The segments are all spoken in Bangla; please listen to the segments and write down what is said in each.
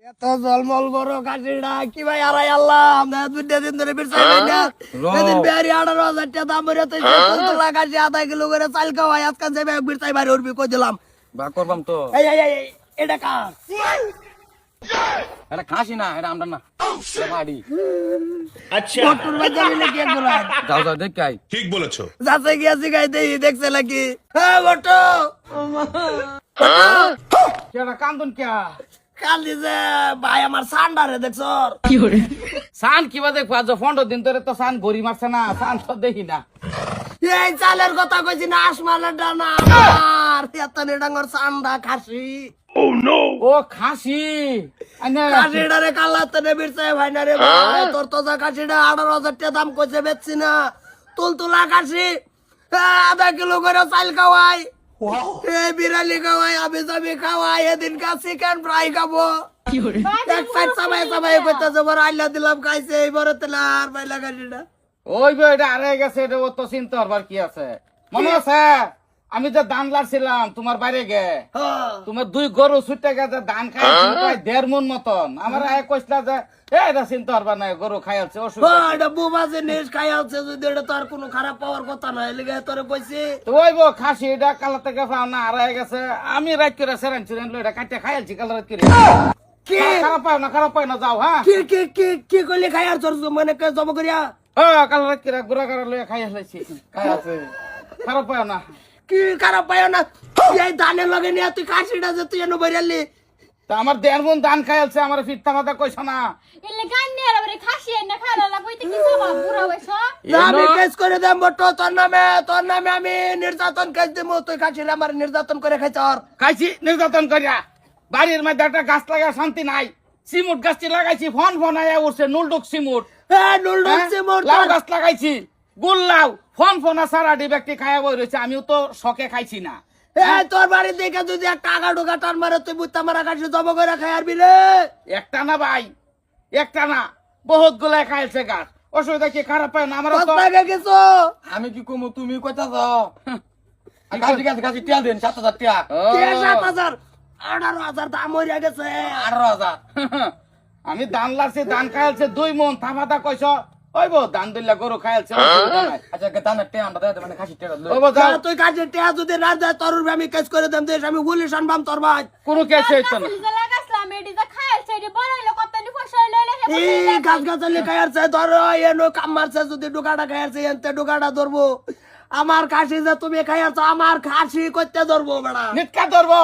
এত জলমল বড় কাশিটা কি ভাই আড়াই আল্লাহ আমরা দুইটা দিন ধরে বেরছাই না এদিন বিহারি 18,000 টাকা দাম বের হতে তোলা কাশি আধা কিলো করে চাল খাওয়াই আজকাল যাবে বেরছাই বাইরে উঠবি কই দিলাম বা করবাম তো এই এই এই এটা কার এটা খাসি না এটা আমরা না এটা বাড়ি বটুর বাজা মিলে কি একগুলা যাও যাও দেখ আই ঠিক বলেছো। যাচ্ছে গিয়েছি গাই দেই দেখছে নাকি হ্যাঁ বটু কেডা কান্দন কে কাল দিছে ভাই আমার সান্ডারে দেখছ সান কিবা দেখবা যে 15 দিন ধরে তো সান গড়ি মারছে না সান তো দেখি না এই চালের কথা কইছি না আসমানের ডানা আমার এত নেডাঙ্গর সান্ডা খাসি ও খাসি আনে কাশিটারে কালাতে নে বিরছে ভাই না রে ভাই তোর তো যা কাশিটা 18,000 টাকা দাম কইছে বেচছি না তুলতুলা কাশি আধা কিলো করে চাল খাওয়াই এই বিরালি খাওয়াই আমি যাবি খাওয়াই এদিন কা চিকেন ফ্রাই খাবো এক সাইড সবাই সবাই কইতে জবর আইলা দিলাম খাইছে এইবারে তেলার বাইলা কাশিটা ওই বই এটা আরে গেছে এটা ও তো চিন্তা করবার কি আছে মনে আছে আমি যে ধান লাড়ছিলাম তোমার বাইরে গে তোমার দুই গরু ছুটে গেছে ধান খাইছি প্রায় 1.5 মণ মতন আমার আয় কইছলা যে এটা চিন্তা করবা না গরু খাইছে অসুবিধা এটা বুবা জিনিস খাই আছে যদি এটা তো আর কোনো খারাপ পাওয়ার কথা নয় লিগে তোরে কইছি তো ওই বো খাসি এটা কালা থেকে পাও না আড়াই গেছে আমি রাত করে সেরান ছিলেন এটা কাটে খাইছি কালা রাত করে কি খারাপ পাও না যাও হ্যাঁ কি কি কি কি কইলি খাই আর তোর মানে কে জব করিয়া হ্যাঁ কালা রাত করে গুড়া করা লয়ে খাই আসলাইছি খাই আছে খারাপ পাও না কি খারাপ পাইও না এই ধানের লগে নিয়ে তুই কাশিটা যে তুই এনে বইরালি তা আমার 1.5 মণ ধান খাইছে আমার ফিরতা মাথা কইছ না এলে গান নিয়ে আরে খাসি না খালা না কইতে কি সব বুড়া হইছ না আমি কেস করে দেব বটো তোর নামে আমি নির্যাতন কেস দেবো তুই কাশির আমার নির্যাতন করে খাইছ আর খাইছি নির্যাতন করিয়া বাড়ির মধ্যে একটা গাছ লাগা শান্তি নাই সিমুট গাছটি লাগাইছি ফোন ফোন আয়া উঠছে নুলডুক সিমুট হ্যাঁ নুলডুকছে মোর লাউ গাছ লাগাইছি গুল লাউ ফোন ফোন সারাটি ব্যক্তি খায়া বই রয়েছে আমিও তো শখে খাইছি না এই তোর বাড়ি থেকে যদি একটা আগা ঢোকা টান মারে তুই বুঝতে মারা কাশি জব করে খাই আর বিলে একটা না ভাই একটা না বহুত গুলাই খাইছে গাছ অসুবিধা কি খারাপ পায় না আমার তো কস্তাকে কিছু আমি কি কমু তুমি কইতা যাও গাছি গাছি গাছি টিয়া দেন 7,000 টিয়া 7,000 18,000 দাম হইয়া গেছে 18,000 আমি ধান লাড়ছি ধান খাইছে 2 মণ থামাতা কইছ ওই বো ধান দিল্লা গরু খাইছে আচ্ছা ধানের টিয়া আমরা দে মানে খাসি টিয়া ওই বো যাও তুই কাশি টিয়া যদি না যায় তোর আমি কেস করে দেম দেশ আমি পুলিশ আনবাম তোর ভাই কোন কেস হইতো না খাসি লাগাছলাম এডি যা খাইছে এডি বড়াইলো কতনি ফসল লইলে এই গাছ গাছালি খাইছে ধর এনো কাম মারছে যদি ডুকাটা খাইছে এনতে ডুকাটা ধরবো আমার খাসি যে তুমি খাইছ আমার খাসি করতে ধরবো বেড়া নিটকা ধরবো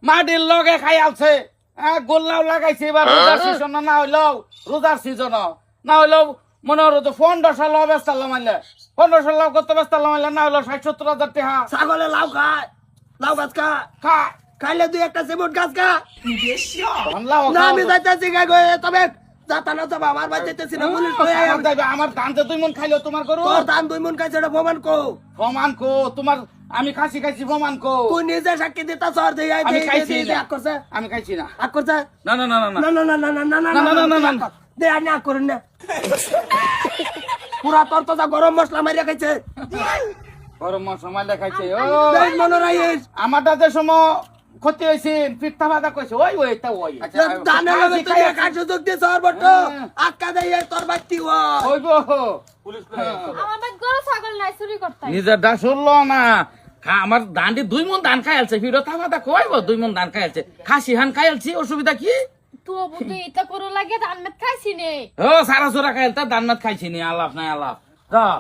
মাটির লগে খাই আছে গোল্লাও লাগাইছে এবার রোজার সিজন না হইলো রোজার সিজন না হইলো মনে হলো তো 1500 লাভ ব্যস্ত মাইলে 1500 লাভ করতে ব্যস্ত মাইলে না হইলো 60-70,000 টাকা ছাগলে লাউ খায় লাউ গাছ খা খা খাইলে দুই একটা সিমুট গাছ খা লাউ না আমি যাইতেছি গা গো তবে যাতা না যাবা আমার ভাই যাইতেছি না পুলিশ কই আয় আমার ধান যে 2 মণ খাইলো তোমার গরু তোর দাম 2 মন খাইছে এটা প্রমাণ কো প্রমাণ কো তোমার আমি খাসি খাইছি প্রমাণ কো তুই নিজে সাক্ষী দিতা সর দেই আই আমি খাইছি না। আক করছে আমি খাইছি না আক করছে না না না না না না না না না না না না না, না, না, না। দে আনি আক করুন না পুরা তোর তো যা গরম মশলা মারিয়া খাইছে গরম মশলা খাইছে ও দেখ মনে রাখিস আমারটা যে সময় ক্ষতি হয়েছে পিঠা ভাজা কইছে ওই তা ওই দানে লগে তুই কাছে যোগ দে সর বট আক্কা দেই তোর বাতি ও ওই গো পুলিশ আমার বাদ গরু ছাগল নাই চুরি করতে নিজের দা শুনলো না আমার ধানটি 2 মণ ধান খাইছে ফিরো থামাটা কইব 2 মণ ধান খাইছে খাসি হান খাইছি অসুবিধা কি তো বুদ্ধি এটা করো লাগে ধান মেত খাইছি নে ও সারা সুরা খাইলতা ধান মাত খাইছি নি আলাপ নাই আলাপ যাও